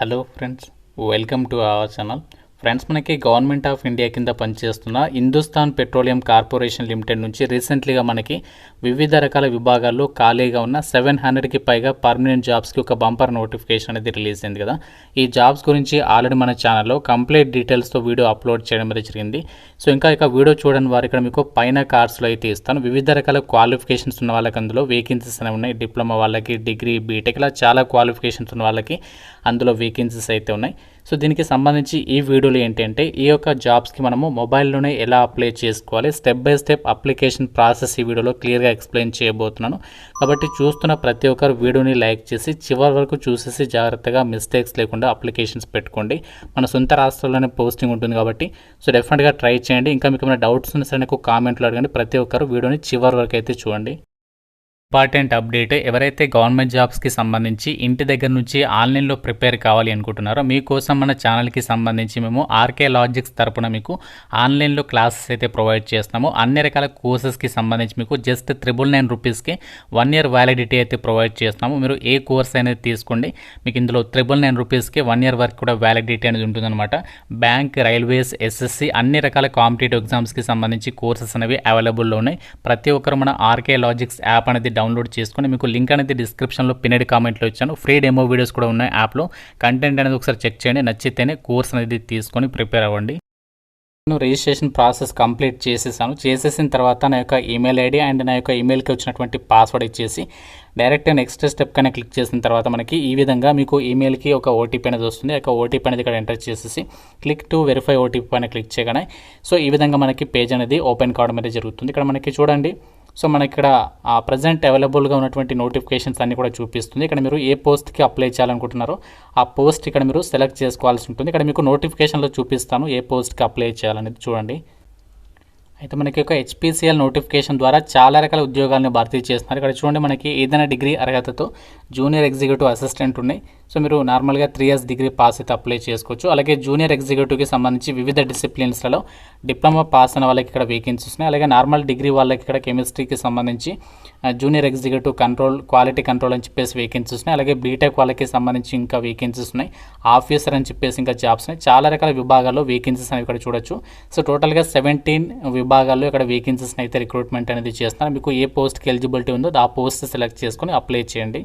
Hello friends, welcome to our channel. Friends, మనకి government of India కింద పనిచేస్తున్న Hindustan petroleum corporation limited నుంచి రీసెంట్లీగా మనకి వివిధ రకాల విభాగాల్లో ఖాళీగా ఉన్న 700కి పైగా పర్మనెంట్ జాబ్స్కి ఒక బంపర్ నోటిఫికేషన్ అనేది రిలీజ్ అయింది కదా. ఈ జాబ్స్ గురించి ఆల్రెడీ మన ఛానల్లో కంప్లీట్ డీటెయిల్స్తో వీడియో అప్లోడ్ చేయడం అనేది జరిగింది. సో ఇంకా వీడియో చూడని వారు ఇక్కడ మీకు పైన కార్డ్స్లో అయితే ఇస్తాను. వివిధ రకాల క్వాలిఫికేషన్స్ ఉన్న వాళ్ళకి అందులో వేకెన్సీస్ అనేవి ఉన్నాయి. డిప్లొమా వాళ్ళకి, డిగ్రీ, బీటెక్ ఇలా చాలా క్వాలిఫికేషన్స్ ఉన్న వాళ్ళకి అందులో వేకెన్సీస్ అయితే ఉన్నాయి. సో దీనికి సంబంధించి ఈ వీడియోలో ఏంటంటే ఈ యొక్క జాబ్స్కి మనము మొబైల్లోనే ఎలా అప్లై చేసుకోవాలి, step by step application process ఈ వీడియోలో క్లియర్గా ఎక్స్ప్లెయిన్ చేయబోతున్నాను. కాబట్టి చూస్తున్న ప్రతి ఒక్కరు వీడియోని లైక్ చేసి చివరి వరకు చూసేసి జాగ్రత్తగా మిస్టేక్స్ లేకుండా అప్లికేషన్స్ పెట్టుకోండి. మన సొంత రాష్ట్రాల్లోనే పోస్టింగ్ ఉంటుంది కాబట్టి సో డెఫినెట్గా ట్రై చేయండి. ఇంకా మీకు ఏమైనా డౌట్స్ ఉన్నా సరే నాకు కామెంట్లో అడగండి. ప్రతి ఒక్కరు వీడియోని చివరి వరకు అయితే చూడండి. ఇంపార్టెంట్ అప్డేట్, ఎవరైతే గవర్నమెంట్ జాబ్స్కి సంబంధించి ఇంటి దగ్గర నుంచి ఆన్లైన్లో ప్రిపేర్ కావాలి అనుకుంటున్నారో మీకోసం మన ఛానల్కి సంబంధించి మేము ఆర్కే లాజిక్స్ తరపున మీకు ఆన్లైన్లో క్లాసెస్ అయితే ప్రొవైడ్ చేస్తున్నాము. అన్ని రకాల కోర్సెస్కి సంబంధించి మీకు జస్ట్ 999 రూపీస్కి 1 year వ్యాలిడిటీ అయితే ప్రొవైడ్ చేస్తున్నాము. మీరు ఏ కోర్స్ అనేది తీసుకోండి, మీకు ఇందులో 999 రూపీస్కి 1 year వరకు కూడా వ్యాలిడిటీ అనేది ఉంటుందన్నమాట. బ్యాంక్, రైల్వేస్, ఎస్ఎస్సి అన్ని రకాల కాంపిటేటివ్ ఎగ్జామ్స్కి సంబంధించి కోర్సెస్ అనేవి అవైలబుల్లో ఉన్నాయి. ప్రతి ఒక్కరు మన ఆర్కే లాజిక్స్ యాప్ అనేది డౌన్లోడ్ చేసుకొని మీకు లింక్ అనేది డిస్క్రిప్షన్లో పిన్నెడ్ కామెంట్లో ఇచ్చాను. ఫ్రీ డెమో వీడియోస్ కూడా ఉన్నాయి యాప్లో. కంటెంట్ అనేది ఒకసారి చెక్ చేయండి, నచ్చితేనే కోర్స్ అనేది తీసుకొని ప్రిపేర్ అవ్వండి. నేను రిజిస్ట్రేషన్ ప్రాసెస్ కంప్లీట్ చేసేసిన తర్వాత నా యొక్క ఈమెయిల్ ఐడి అండ్ నా యొక్క ఈమెయిల్కి వచ్చినటువంటి పాస్వర్డ్ ఇచ్చేసి డైరెక్ట్ నెక్స్ట్ స్టెప్ కన్నా క్లిక్ చేసిన తర్వాత మనకి ఈ విధంగా మీకు ఈమెయిల్కి ఒక ఓటీపీ అనేది వస్తుంది. ఆ ఓటీపీ అనేది ఇక్కడ ఎంటర్ చేసేసి క్లిక్ టు వెరిఫై ఓటీపీ పైన క్లిక్ చేయగానే సో ఈ విధంగా మనకి పేజ్ అనేది ఓపెన్ కావడం అనేది జరుగుతుంది. ఇక్కడ మనకి చూడండి, సో మనకి ఇక్కడ ప్రజెంట్ అవైలబుల్గా ఉన్నటువంటి నోటిఫికేషన్స్ అన్నీ కూడా చూపిస్తుంది. ఇక్కడ మీరు ఏ పోస్ట్కి అప్లై చేయాలనుకుంటున్నారో ఆ పోస్ట్ ఇక్కడ మీరు సెలెక్ట్ చేసుకోవాల్సి ఉంటుంది. ఇక్కడ మీకు నోటిఫికేషన్లో చూపిస్తాను ఏ పోస్ట్కి అప్లై చేయాలనేది చూడండి. అయితే మనకి ఒక హెచ్పిసిఎల్ నోటిఫికేషన్ ద్వారా చాలా రకాల ఉద్యోగాలను భర్తీ చేస్తున్నారు. ఇక్కడ చూడండి, మనకి ఏదైనా డిగ్రీ అర్హతతో జూనియర్ ఎగ్జిక్యూటివ్ అసిస్టెంట్ ఉన్నాయి. సో మీరు నార్మల్గా 3 years డిగ్రీ పాస్ అయితే అప్లై చేసుకోవచ్చు. అలాగే జూనియర్ ఎగ్జిక్యూటివ్కి సంబంధించి వివిధ డిసిప్లిన్స్లలో డిప్లొమా పాస్ అయిన వాళ్ళకి ఇక్కడ వేకెన్సీస్ ఉన్నాయి. అలాగే నార్మల్ డిగ్రీ వాళ్ళకి ఇక్కడ కెమిస్ట్రీకి సంబంధించి junior executive control, quality control అని చెప్పేసి వేకెన్సీస్ ఉన్నాయి. అలాగే బీటెక్ వాళ్ళకి సంబంధించి ఇంకా వేకెన్సీస్ ఉన్నాయి. ఆఫీసర్ అని చెప్పేసి ఇంకా జాబ్స్ ఉన్నాయి. చాలా రకాల విభాగాల్లో వేకెన్సీస్ అనేవి ఇక్కడ చూడొచ్చు. సో టోటల్గా 17 విభాగాల్లో ఇక్కడ వేకెన్సీస్ అయితే రిక్రూట్మెంట్ అనేది చేస్తున్నారు. మీకు ఏ పోస్ట్కి ఎలిజిబిలిటీ ఉందో ఆ పోస్ట్ సెలెక్ట్ చేసుకొని అప్లై చేయండి.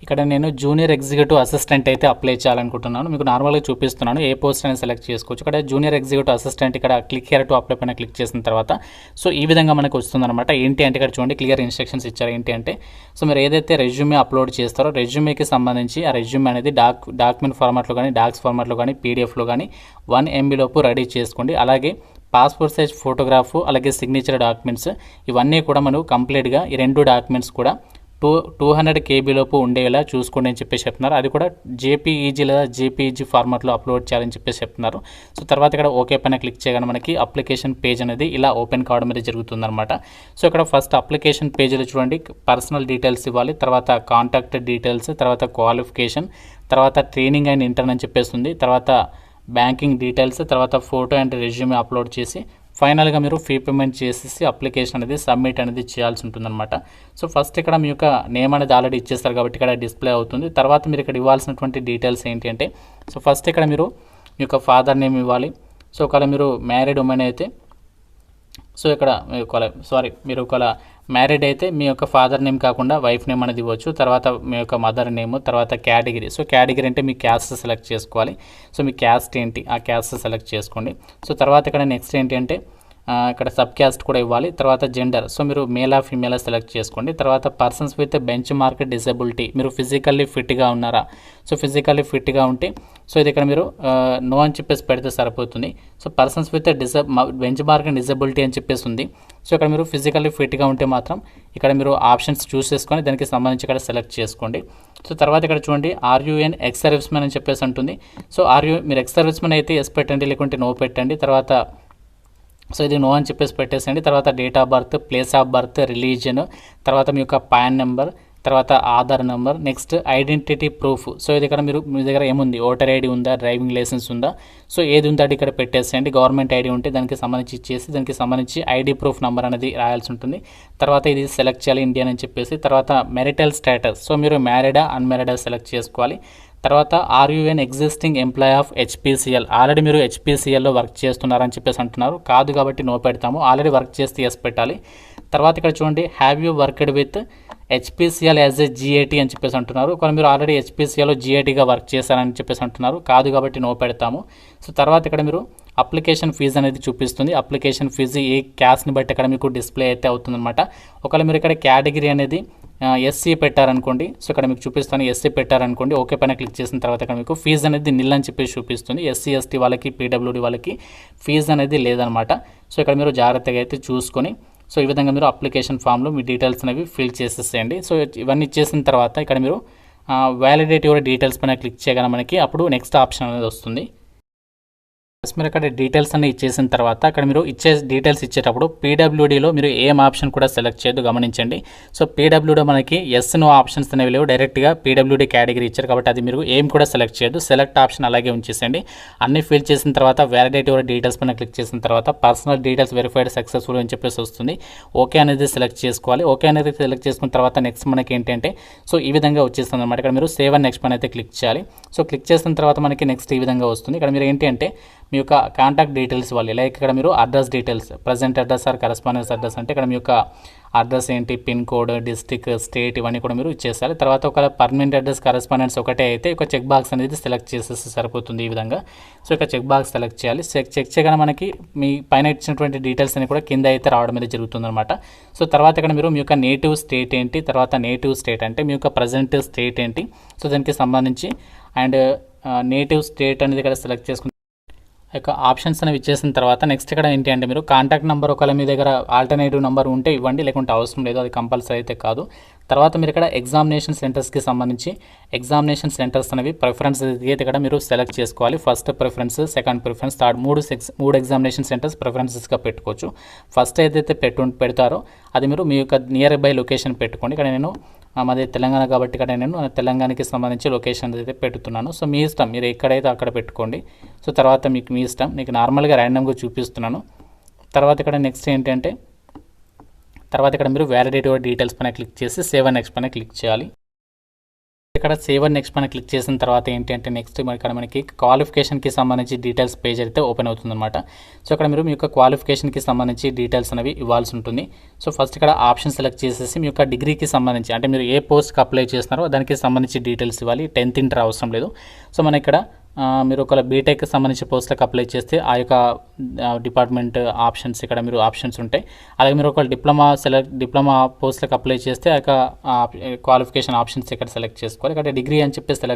ఇక్కడ నేను జూనియర్ ఎగ్జిక్యూటివ్ అసిస్టెంట్ అయితే అప్లై చేయాలనుకుంటున్నాను. మీకు నార్మల్గా చూపిస్తున్నాను ఏ పోస్ట్ అనేది సెలెక్ట్ చేసుకోవచ్చు. ఇక్కడ జూనియర్ ఎగ్జిక్యూటివ్ అసిస్టెంట్ ఇక్కడ క్లిక్ హియర్ టు అప్లై పైన క్లిక్ చేసిన తర్వాత సో ఈ విధంగా మనకు వస్తుందన్నమాట. ఏంటి అంటే ఇక్కడ చూడండి, క్లియర్ ఇన్స్ట్రక్షన్స్ ఇచ్చారు. ఏంటి అంటే సో మీరు ఏదైతే రెజ్యూమే అప్లోడ్ చేస్తారో రెజ్యూమేకి సంబంధించి ఆ రెజ్యూమే అనేది డాక్యుమెంట్ ఫార్మాట్లో కానీ, డాక్స్ ఫార్మాట్లో కానీ, పీడిఎఫ్లో కానీ 1 MB లోపు రెడీ చేసుకోండి. అలాగే పాస్పోర్ట్ సైజ్ ఫోటోగ్రాఫ్, అలాగే సిగ్నేచర్ డాక్యుమెంట్స్ ఇవన్నీ కూడా మనం కంప్లీట్గా ఈ 2 డాక్యుమెంట్స్ కూడా 200 KB లోపు ఉండేలా చూసుకోండి అని చెప్పేసి చెప్తున్నారు. అది కూడా జేపీఈజీ లేదా జేపీఈజీ ఫార్మాట్లో అప్లోడ్ చేయాలని చెప్పేసి చెప్తున్నారు. సో తర్వాత ఇక్కడ ఓకే పైన క్లిక్ చేయగానే మనకి అప్లికేషన్ పేజ్ అనేది ఇలా ఓపెన్ కావడం అనేది జరుగుతుందన్నమాట. సో ఇక్కడ ఫస్ట్ అప్లికేషన్ పేజీలో చూడండి, పర్సనల్ డీటెయిల్స్ ఇవ్వాలి, తర్వాత కాంటాక్ట్ డీటెయిల్స్, తర్వాత క్వాలిఫికేషన్, తర్వాత ట్రైనింగ్ అండ్ ఇంటర్న్ అని చెప్పేస్తుంది, తర్వాత బ్యాంకింగ్ డీటెయిల్స్, తర్వాత ఫోటో అండ్ రెజ్యూమే అప్లోడ్ చేసి ఫైనల్గా మీరు ఫీ పేమెంట్ చేసేసి అప్లికేషన్ అనేది సబ్మిట్ అనేది చేయాల్సి ఉంటుందన్నమాట. సో ఫస్ట్ ఇక్కడ మీ యొక్క నేమ్ అనేది ఆల్రెడీ ఇచ్చేస్తారు కాబట్టి ఇక్కడ డిస్ప్లే అవుతుంది. తర్వాత మీరు ఇక్కడ ఇవ్వాల్సినటువంటి డీటెయిల్స్ ఏంటి అంటే సో ఫస్ట్ ఇక్కడ మీరు మీ యొక్క ఫాదర్ నేమ్ ఇవ్వాలి. సో ఒకవేళ మీరు మ్యారీడ్ ఉమెన్ అయితే సో ఇక్కడ మీరు ఒకవేళ మ్యారీడ్ అయితే మీ యొక్క ఫాదర్ నేమ్ కాకుండా వైఫ్ నేమ్ అనేది ఇవ్వచ్చు. తర్వాత మీ యొక్క మదర్ నేమ్, తర్వాత కేటగిరీ. సో కేటగిరీ అంటే మీ క్యాస్ట్ సెలెక్ట్ చేసుకోవాలి. సో మీ క్యాస్ట్ ఏంటి ఆ క్యాస్ట్ సెలెక్ట్ చేసుకోండి. సో తర్వాత ఇక్కడ నెక్స్ట్ ఏంటి అంటే ఇక్కడ సబ్ క్యాస్ట్ కూడా ఇవ్వాలి. తర్వాత జెండర్, సో మీరు మేలా ఫీమేలా సెలెక్ట్ చేసుకోండి. తర్వాత persons with bench mark disability, మీరు ఫిజికల్లీ ఫిట్గా ఉన్నారా? సో ఫిజికల్లీ ఫిట్గా ఉంటే సో ఇది ఇక్కడ మీరు నో అని చెప్పేసి పెడితే సరిపోతుంది. So persons with bench mark disability అని చెప్పేసి ఉంది. సో ఇక్కడ మీరు ఫిజికల్లీ ఫిట్గా ఉంటే మాత్రం ఇక్కడ మీరు ఆప్షన్స్ చూస్ చేసుకొని దానికి సంబంధించి ఇక్కడ సెలెక్ట్ చేసుకోండి. సో తర్వాత ఇక్కడ చూడండి, RUN ఎక్స్ సర్వీస్ మ్యాన్ అని చెప్పేసి ఉంటుంది. సో మీరు ఎక్స్ సర్వీస్ మ్యాన్ అయితే ఎస్ పెట్టండి, లేకుంటే నో పెట్టండి. తర్వాత సో ఇది నో అని చెప్పేసి పెట్టేసండి. తర్వాత date of birth, place of birth, religion, తర్వాత మీ యొక్క పాన్ నెంబర్, తర్వాత Aadhaar number, next identity proof. So ఇది ఇక్కడ మీ దగ్గర ఏముంది, ఓటర్ ఐడి ఉందా, డ్రైవింగ్ లైసెన్స్ ఉందా, సో ఏది ఉందో అది ఇక్కడ పెట్టేసేయండి. గవర్నమెంట్ ఐడి ఉంటే దానికి సంబంధించి ఇచ్చేసి దానికి సంబంధించి ఐడి ప్రూఫ్ నెంబర్ అనేది రాయాల్సి ఉంటుంది. తర్వాత ఇది సెలెక్ట్ చేయాలి ఇండియన్ అని చెప్పేసి. తర్వాత మ్యారిటల్ స్టేటస్, సో మీరు మ్యారీడా అన్మ్యారీడా సెలెక్ట్ చేసుకోవాలి. తర్వాత are you an existing employee of HPCL, already మీరు హెచ్పిసిఎల్లో వర్క్ చేస్తున్నారని చెప్పేసి అంటున్నారు, కాదు కాబట్టి నో పెడతాము. ఆల్రెడీ వర్క్ చేస్తే ఎస్ పెట్టాలి. తర్వాత ఇక్కడ చూడండి, have you worked with HPCL as a GIT అని చెప్పేసి అంటున్నారు. కానీ మీరు ఆల్రెడీ హెచ్పిసిఎల్లో జిఐటిగా వర్క్ చేశారని చెప్పేసి అంటున్నారు, కాదు కాబట్టి నో పెడతాము. సో తర్వాత ఇక్కడ మీరు అప్లికేషన్ ఫీజు అనేది చూపిస్తుంది. అప్లికేషన్ ఫీజు ఏ క్యాస్ట్ని బట్టి ఇక్కడ మీకు డిస్ప్లే అయితే అవుతుందన్నమాట. ఒకవేళ మీరు ఇక్కడ కేటగిరీ అనేది ఎస్సీ పెట్టారనుకోండి, సో ఇక్కడ మీకు చూపిస్తాను, ఎస్సీ పెట్టారనుకోండి, ఓకే పైన క్లిక్ చేసిన తర్వాత ఇక్కడ మీకు ఫీజు అనేది నిల్ అని చెప్పేసి చూపిస్తుంది. ఎస్సీ ఎస్టీ వాళ్ళకి పీడబ్ల్యూడీ వాళ్ళకి ఫీజు అనేది లేదనమాట. సో ఇక్కడ మీరు జాగ్రత్తగా అయితే చూసుకొని, సో ఈ విధంగా మీరు అప్లికేషన్ ఫామ్లో మీ డీటెయిల్స్ అనేవి ఫిల్ చేసేసేయండి. సో ఇవన్నీ ఇచ్చేసిన తర్వాత ఇక్కడ మీరు వ్యాలిడేట్ యువర్ డీటెయిల్స్ పైన క్లిక్ చేయగానే మనకి అప్పుడు నెక్స్ట్ ఆప్షన్ అనేది వస్తుంది. మీరు ఇక్కడ డీటెయిల్స్ అన్ని ఇచ్చేసిన తర్వాత అక్కడ మీరు ఇచ్చే డీటెయిల్స్ ఇచ్చేటప్పుడు పీడబ్ల్యూడీలో మీరు ఏం ఆప్షన్ కూడా సెలెక్ట్ చేయదు, గమనించండి. సో పీడబ్ల్యూడీ మనకి ఎస్ నో ఆప్షన్స్ అనేవి లేవు, డైరెక్ట్గా పీడబ్ల్యూడీ కేటగిరీ ఇచ్చారు కాబట్టి అది మీరు ఏం కూడా సెలెక్ట్ చేయదు. సెలెక్ట్ ఆప్షన్ అలాగే ఉంచేసండి. అన్ని ఫిల్ చేసిన తర్వాత వ్యాలిడేట్ యువర్ డీటెయిల్స్ పైన క్లిక్ చేసిన తర్వాత పర్సనల్ డీటెయిల్స్ వెరిఫైడ్ సక్సెస్ఫుల్ అని చెప్పేసి వస్తుంది. ఓకే అనేది సెలెక్ట్ చేసుకోవాలి. ఓకే అనేది సెలెక్ట్ చేసుకున్న తర్వాత నెక్స్ట్ మనకి ఏంటంటే సో ఈ విధంగా వచ్చేస్తుంది అనమాట. ఇక్కడ మీరు సేవ్ అండ్ నెక్స్ట్ పైన అయితే క్లిక్ చేయాలి. సో క్లిక్ చేసిన తర్వాత మనకి నెక్స్ట్ ఈ విధంగా వస్తుంది. ఇక్కడ మీరు ఏంటి అంటే మీ యొక్క కాంటాక్ట్ డీటెయిల్స్ ఇవ్వాలి. లైక్ ఇక్కడ మీరు address details, present address or correspondence address అంటే ఇక్కడ మీ యొక్క అడ్రస్ ఏంటి, పిన్ కోడ్, డిస్ట్రిక్ట్, స్టేట్ ఇవన్నీ కూడా మీరు ఇచ్చేసాలి. తర్వాత ఒక పర్మనెంట్ అడ్రస్ కరెస్పాండెన్స్ ఒకటే అయితే ఒక చెక్ బాక్స్ అనేది సెలెక్ట్ చేసేస్తే సరిపోతుంది ఈ విధంగా. సో ఇక్కడ చెక్ బాక్స్ సెలెక్ట్ చేయాలి. చెక్ చేయగానే మనకి మీ పైన ఇచ్చినటువంటి డీటెయిల్స్ అని కూడా కింద అయితే రావడం అనేది జరుగుతుంది అనమాట. సో తర్వాత ఇక్కడ మీరు మీ యొక్క నేటివ్ స్టేట్ ఏంటి, తర్వాత నేటివ్ స్టేట్ అంటే మీ యొక్క ప్రజెంట్ స్టేట్ ఏంటి, సో దానికి సంబంధించి అండ్ నేటివ్ స్టేట్ అనేది ఇక్కడ సెలెక్ట్ చేసుకుని యొక్క ఆప్షన్స్ అనేవి ఇచ్చేసిన తర్వాత నెక్స్ట్ ఇక్కడ ఏంటి అంటే మీరు కాంటాక్ట్ నెంబర్ ఒకవేళ మీ దగ్గర ఆల్టర్నేటివ్ నెంబర్ ఉంటే ఇవ్వండి, లేకుంటే అవసరం లేదు, అది కంపల్సరీ అయితే కాదు. తర్వాత మీరు ఇక్కడ ఎగ్జామినేషన్ సెంటర్స్కి సంబంధించి ఎగ్జామినేషన్ సెంటర్స్ అనేవి ప్రిఫరెన్స్ అయితే ఇక్కడ మీరు సెలెక్ట్ చేసుకోవాలి. First preference, second preference, third, మూడు ఎగ్జామినేషన్ సెంటర్స్ ప్రిఫరెన్సెస్గా పెట్టుకోవచ్చు. ఫస్ట్ ఏదైతే పెడతారో అది మీరు మీ యొక్క నియర్ బై లొకేషన్ పెట్టుకోండి. ఇక్కడ నేను మాది తెలంగాణ కాబట్టి ఇక్కడ నేను తెలంగాణకి సంబంధించి లొకేషన్ అయితే పెడుతున్నాను. సో మీ ఇష్టం, మీరు ఎక్కడైతే అక్కడ పెట్టుకోండి. సో తర్వాత మీకు మీ ఇష్టం, మీకు నార్మల్గా ర్యాండమ్గా చూపిస్తున్నాను. తర్వాత ఇక్కడ నెక్స్ట్ ఏంటంటే తర్వాత ఇక్కడ మీరు వ్యాలిడేట్ యువర్ డీటెయిల్స్ పైన క్లిక్ చేసి సేవ్ అండ్ నెక్స్ట్ పైన క్లిక్ చేయాలి. ఇక్కడ సేవ్ అండ్ నెక్స్ట్ పైన క్లిక్ చేసిన తర్వాత ఏంటి అంటే నెక్స్ట్ ఇక్కడ మనకి క్వాలిఫికేషన్కి సంబంధించి డీటెయిల్స్ పేజ్ అయితే ఓపెన్ అవుతుంది అనమాట. సో ఇక్కడ మీరు మీ యొక్క క్వాలిఫికేషన్కి సంబంధించి డీటెయిల్స్ అనేవి ఇవ్వాల్సి ఉంటుంది. సో ఫస్ట్ ఇక్కడ ఆప్షన్ సెలెక్ట్ చేసేసి మీ యొక్క డిగ్రీకి సంబంధించి అంటే మీరు ఏ పోస్ట్కి అప్లై చేస్తున్నారో దానికి సంబంధించి డీటెయిల్స్ ఇవ్వాలి. 10th ఇంటర్ అవసరం లేదు. సో మన ఇక్కడ మీరు ఒకవేళ బీటెక్కి సంబంధించి పోస్టులకు అప్లై చేస్తే ఆ యొక్క డిపార్ట్మెంట్ ఆప్షన్స్ ఇక్కడ మీరు ఆప్షన్స్ ఉంటాయి. అలాగే మీరు ఒకవేళ డిప్లొమా పోస్టులకు అప్లై చేస్తే ఆ యొక్క క్వాలిఫికేషన్ ఆప్షన్స్ ఇక్కడ సెలెక్ట్ చేసుకోవాలి. ఇక్కడ డిగ్రీ అని చెప్పి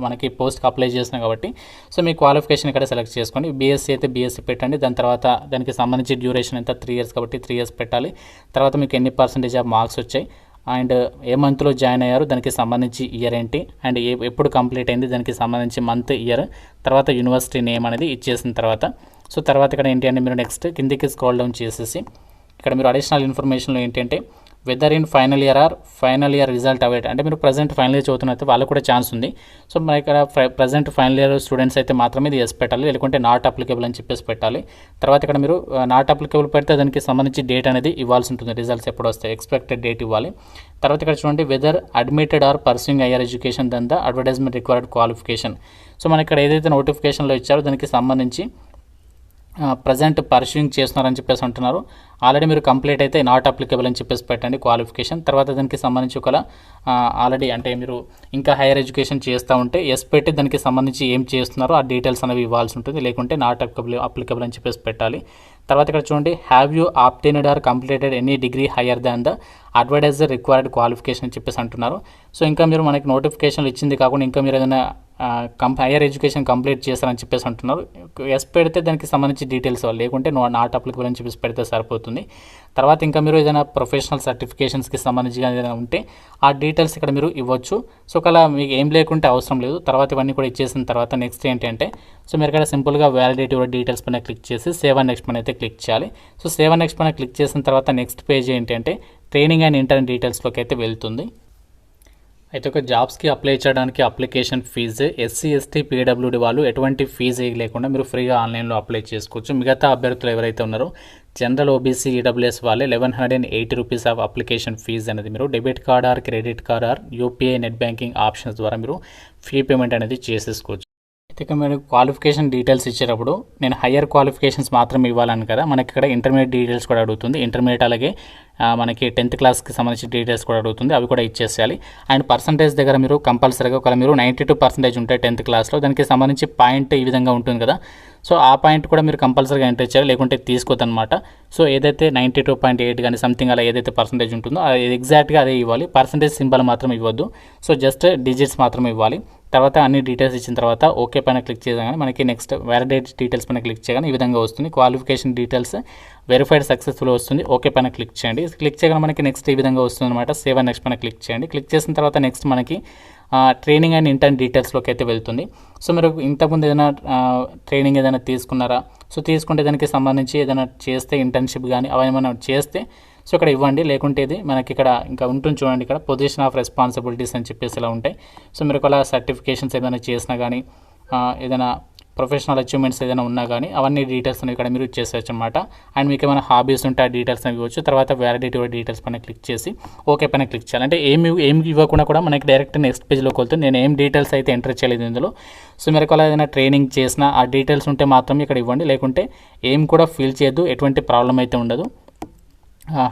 మనకి పోస్ట్కి అప్లై చేస్తున్నాం కాబట్టి సో మీ క్వాలిఫికేషన్ ఇక్కడ సెలెక్ట్ చేసుకోండి. బీఎస్సీ అయితే బీఎస్సీ పెట్టండి. దాని తర్వాత దానికి సంబంధించి డ్యూరేషన్ ఎంత 3 years కాబట్టి 3 years పెట్టాలి. తర్వాత మీకు ఎన్ని % ఆఫ్ మార్క్స్ వచ్చాయి అండ్ ఏ మంత్లో జాయిన్ అయ్యారు దానికి సంబంధించి ఇయర్ ఏంటి అండ్ ఎప్పుడు కంప్లీట్ అయింది దానికి సంబంధించి మంత్, ఇయర్, తర్వాత యూనివర్సిటీ నేమ్ అనేది ఇచ్చేసిన తర్వాత సో తర్వాత ఇక్కడ ఏంటి అంటే మీరు నెక్స్ట్ కిందికి స్క్రోల్ డౌన్ చేసేసి ఇక్కడ మీరు అడిషనల్ ఇన్ఫర్మేషన్లో ఏంటంటే whether in final year result await అంటే మీరు ప్రజెంట్ ఫైనల్ ఇయర్ చదువుతున్నైతే వాళ్ళకు కూడా ఛాన్స్ ఉంది. సో మన ఇక్కడ ప్రజెంట్ ఫైనల్ ఇయర్ స్టూడెంట్స్ అయితే మాత్రమే ఇది ఎస్ పెట్టాలి, లేకుంటే నాట్ అప్లికేబుల్ అని చెప్పేసి పెట్టాలి. తర్వాత ఇక్కడ మీరు నాట్ అప్లికేబుల్ పెడితే దానికి సంబంధించి డేట్ అనేది ఇవ్వాల్సి ఉంటుంది, రిజల్ట్స్ ఎప్పుడు వస్తాయి ఎక్స్పెక్టెడ్ డేట్ ఇవ్వాలి. తర్వాత ఇక్కడ చూడండి whether admitted or pursuing higher education then the advertisement required qualification. So మన ఇక్కడ ఏదైతే నోటిఫికేషన్లో ఇచ్చారో దానికి సంబంధించి ప్రజెంట్ పర్సూయింగ్ చేస్తున్నారని చెప్పేసి అంటున్నారు. ఆల్రెడీ మీరు కంప్లీట్ అయితే నాట్ అప్లికేబుల్ అని చెప్పేసి పెట్టండి క్వాలిఫికేషన్. తర్వాత దానికి సంబంధించి ఒకవేళ ఆల్రెడీ అంటే మీరు ఇంకా హైయర్ ఎడ్యుకేషన్ చేస్తూ ఉంటే ఎస్ పెట్టి దానికి సంబంధించి ఏం చేస్తున్నారో ఆ డీటెయిల్స్ అనేవి ఇవ్వాల్సి ఉంటుంది, లేకుంటే నాట్ అప్లికేబుల్ అని చెప్పేసి పెట్టాలి. తర్వాత ఇక్కడ చూడండి have you obtained or completed any degree higher than the advertiser required qualification అని చెప్పేసి అంటున్నారు. సో ఇంకా మీరు మనకి నోటిఫికేషన్లు ఇచ్చింది కాకుండా ఇంకా మీరు ఏదైనా హైయర్ ఎడ్యుకేషన్ కంప్లీట్ చేస్తారని చెప్పేసి అంటున్నారు. ఎస్ పెడితే దానికి సంబంధించి డీటెయిల్స్ ఇవ్వాలి, లేకుంటే నాట్ అప్లికేబుల్ అని చెప్పేసి పెడితే సరిపోతుంది. తర్వాత ఇంకా మీరు ఏదైనా ప్రొఫెషనల్ సర్టిఫికేషన్స్కి సంబంధించి ఏదైనా ఉంటే ఆ డీటెయిల్స్ ఇక్కడ మీరు ఇవ్వచ్చు. సో ఒకవేళ మీకు ఏం లేకుంటే అవసరం లేదు. తర్వాత ఇవన్నీ కూడా ఇచ్చేసిన తర్వాత నెక్స్ట్ ఏంటంటే సో మీరు ఇక్కడ సింపుల్గా వ్యాలిడేట్ యువర్ డీటెయిల్స్ పైన క్లిక్ చేసి సేవ్ అండ్ నెక్స్ట్ పైన అయితే క్లిక్ చేయాలి. సో సేవ్ అండ్ నెక్స్ట్ పైన క్లిక్ చేసిన తర్వాత నెక్స్ట్ పేజ్ ఏంటంటే ట్రైనింగ్ అండ్ ఇంటర్న్ డీటెయిల్స్లోకి అయితే వెళ్తుంది. అయితే ఒక జాబ్స్కి అప్లై చేయడానికి application fee SC ST PWD వాళ్ళు ఎటువంటి ఫీజు లేకుండా మీరు ఫ్రీగా ఆన్లైన్లో అప్లై చేసుకోవచ్చు. మిగతా అభ్యర్థులు ఎవరైతే ఉన్నారో జనరల్ ఓబీసీ ఈడబ్ల్యూఎస్ వాళ్ళే 1180 రూపీస్ ఆఫ్ అప్లికేషన్ ఫీజు అనేది మీరు debit card or credit card or UPI net banking options ద్వారా మీరు ఫీ పేమెంట్ అనేది చేసేసుకోవచ్చు. అయితే మీరు క్వాలిఫికేషన్ డీటెయిల్స్ ఇచ్చేటప్పుడు నేను హయ్యర్ క్వాలిఫికేషన్స్ మాత్రం ఇవ్వాలని కదా, మనకి ఇక్కడ ఇంటర్మీడియట్ డీటెయిల్స్ కూడా అడుగుతుంది. ఇంటర్మీడియట్ అలాగే మనకి 10th క్లాస్కి సంబంధించిన డీటెయిల్స్ కూడా అడుగుతుంది, అవి కూడా ఇచ్చేసేయాలి. అండ్ పర్సంటేజ్ దగ్గర మీరు కంపల్సరీగా ఒకవేళ మీరు 92% ఉంటే 10th క్లాస్లో దానికి సంబంధించి పాయింట్ ఈ విధంగా ఉంటుంది కదా, సో ఆ పాయింట్ కూడా మీరు కంపల్సరీగా ఎంటర్ చేయాలి, లేకుంటే తీసుకోవద్దనమాట. సో ఏదైతే 92.8 కానీ సంథింగ్ అలా ఏదైతే పర్సంటేజ్ ఉంటుందో అది ఎగ్జాక్ట్గా అదే ఇవ్వాలి. పర్సంటేజ్ సింబల్ మాత్రం ఇవ్వద్దు, సో జస్ట్ డిజిట్స్ మాత్రం ఇవ్వాలి. తర్వాత అన్ని డీటెయిల్స్ ఇచ్చిన తర్వాత ఓకే పైన క్లిక్ చేయగానే మనకి నెక్స్ట్ వ్యాలిడేట్ డీటెయిల్స్ పైన క్లిక్ చేయగానే ఈ విధంగా వస్తుంది. క్వాలిఫికేషన్ డీటెయిల్స్ వెరిఫైడ్ సక్సెస్ఫుల్ వస్తుంది, ఓకే పైన క్లిక్ చేయండి. క్లిక్ చేయగానే మనకి నెక్స్ట్ ఈ విధంగా వస్తుంది అనమాట. సేవ్ అండ్ నెక్స్ట్ పైన క్లిక్ చేయండి. క్లిక్ చేసిన తర్వాత నెక్స్ట్ మనకి ట్రైనింగ్ అండ్ ఇంటర్న్ డీటెయిల్స్లోకి అయితే వెళ్తుంది. సో మీరు ఇంతకుముందు ఏదైనా ట్రైనింగ్ ఏదైనా తీసుకున్నారా, సో తీసుకుంటే దానికి సంబంధించి ఏదైనా చేస్తే ఇంటర్న్షిప్ కానీ అవి ఏమైనా చేస్తే సో ఇక్కడ ఇవ్వండి, లేకుంటే ఇది మనకి ఇక్కడ ఇంకా ఉంటుంది చూడండి, ఇక్కడ పొజిషన్ ఆఫ్ రెస్పాన్సిబిలిటీస్ అని చెప్పేసి ఇలా ఉంటాయి. సో మీరు ఒకవేళ సర్టిఫికేషన్స్ ఏదైనా చేసినా కానీ ఏదైనా ప్రొఫెషనల్ అచీవ్మెంట్స్ ఏదైనా ఉన్నా కానీ అవన్నీ డీటెయిల్స్ అనేవి ఇక్కడ మీరు చేసేయచ్చు అనమాట. అండ్ మీకు ఏమైనా హాబీస్ ఉంటే ఆ డీటెయిల్స్ అనేవి ఇవ్వచ్చు. తర్వాత వ్యాలిడిటీ డీటెయిల్స్ పైన క్లిక్ చేసి ఓకే పైన క్లిక్ చేయాలి. అంటే ఏమి ఇవ్వకుండా కూడా మనకి డైరెక్ట్ నెక్స్ట్ పేజ్లోకి వెళ్తుంది. నేను ఏం డీటెయిల్స్ అయితే ఎంటర్ చేయలేదు ఇందులో. సో మీరు ఒకవేళ ఏదైనా ట్రైనింగ్ చేసినా ఆ డీటెయిల్స్ ఉంటే మాత్రం ఇక్కడ ఇవ్వండి, లేకుంటే ఏం కూడా ఫీల్ చేయొద్దు, ఎటువంటి ప్రాబ్లం అయితే ఉండదు.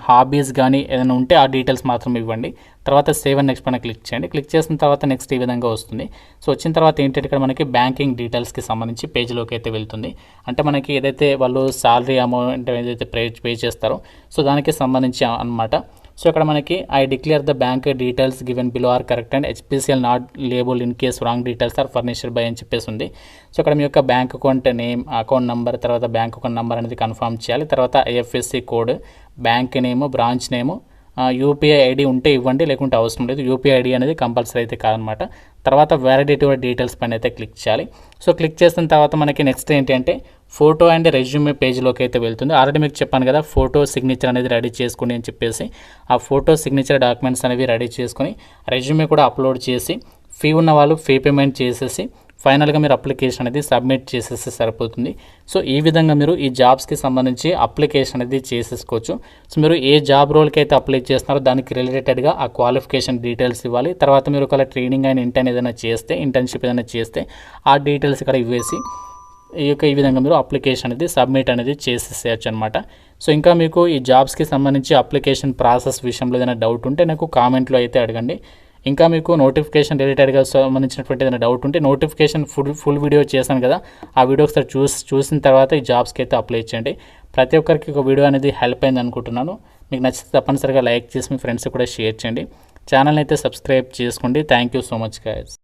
హాబీస్ కానీ ఏదైనా ఉంటే ఆ డీటెయిల్స్ మాత్రం ఇవ్వండి. తర్వాత సేవ్ అండ్ నెక్స్ట్ పైన క్లిక్ చేయండి. క్లిక్ చేసిన తర్వాత నెక్స్ట్ ఈ విధంగా వస్తుంది. సో వచ్చిన తర్వాత ఏంటంటే ఇక్కడ మనకి బ్యాంకింగ్ డీటెయిల్స్కి సంబంధించి పేజ్లోకి అయితే వెళ్తుంది. అంటే మనకి ఏదైతే వాళ్ళు శాలరీ అమౌంట్ ఏదైతే పే చేస్తారో సో దానికి సంబంధించి అనమాట. సో ఇక్కడ మనకి I declare the bank details given below are correct and HPCL not liable in case wrong details are furnished by అని చెప్పేసి ఉంది. సో ఇక్కడ మీ యొక్క bank account name, account number, తర్వాత బ్యాంక్ అకౌంట్ నెంబర్ అనేది కన్ఫర్మ్ చేయాలి. తర్వాత IFSC code, bank name, branch name, UPI ID ఉంటే ఇవ్వండి, లేకుంటే అవసరం లేదు. యూపీఐ ఐడి అనేది కంపల్సరీ అయితే కాదనమాట. తర్వాత వ్యాలిడిటీ డీటెయిల్స్ పైన అయితే క్లిక్ చేయాలి. సో క్లిక్ చేసిన తర్వాత మనకి నెక్స్ట్ ఏంటంటే ఫోటో అండ్ రెజ్యూమే పేజ్లోకి అయితే వెళ్తుంది. ఆల్రెడీ మీకు చెప్పాను కదా ఫోటో సిగ్నేచర్ అనేది రెడీ చేసుకోండి అని చెప్పేసి. ఆ ఫోటో సిగ్నేచర్ డాక్యుమెంట్స్ అనేవి రెడీ చేసుకొని రెజ్యూమే కూడా అప్లోడ్ చేసి ఫీ ఉన్న వాళ్ళు ఫీ పేమెంట్ చేసేసి ఫైనల్గా మీరు అప్లికేషన్ అనేది సబ్మిట్ చేసేస్తే సరిపోతుంది. సో ఈ విధంగా మీరు ఈ జాబ్స్కి సంబంధించి అప్లికేషన్ అనేది చేసేసుకోవచ్చు. సో మీరు ఏ జాబ్ రోల్కి అయితే అప్లై చేస్తున్నారో దానికి రిలేటెడ్గా ఆ క్వాలిఫికేషన్ డీటెయిల్స్ ఇవ్వాలి. తర్వాత మీరు ఒకవేళ ట్రైనింగ్ అయిన ఇంటర్న్షిప్ ఏదైనా చేస్తే ఆ డీటెయిల్స్ ఇక్కడ ఇవ్వేసి ఈ విధంగా మీరు అప్లికేషన్ అనేది సబ్మిట్ అనేది చేసేసేయచ్చు అనమాట. సో ఇంకా మీకు ఈ జాబ్స్కి సంబంధించి అప్లికేషన్ ప్రాసెస్ విషయంలో ఏదైనా డౌట్ ఉంటే నాకు కామెంట్లో అయితే అడగండి. ఇంకా మీకు నోటిఫికేషన్ రిలేటెడ్గా సంబంధించినటువంటి ఏదైనా డౌట్ ఉంటే నోటిఫికేషన్ ఫుల్ వీడియో చేశాను కదా, ఆ వీడియో ఒకసారి చూసిన తర్వాత ఈ జాబ్స్కి అయితే అప్లై చేయండి. ప్రతి ఒక్కరికి ఒక వీడియో అనేది హెల్ప్ అయింది అనుకుంటున్నాను. మీకు నచ్చితే తప్పనిసరిగా లైక్ చేసి మీ ఫ్రెండ్స్ కూడా షేర్ చేయండి. ఛానల్ని అయితే సబ్స్క్రైబ్ చేసుకోండి. Thank you so much guys.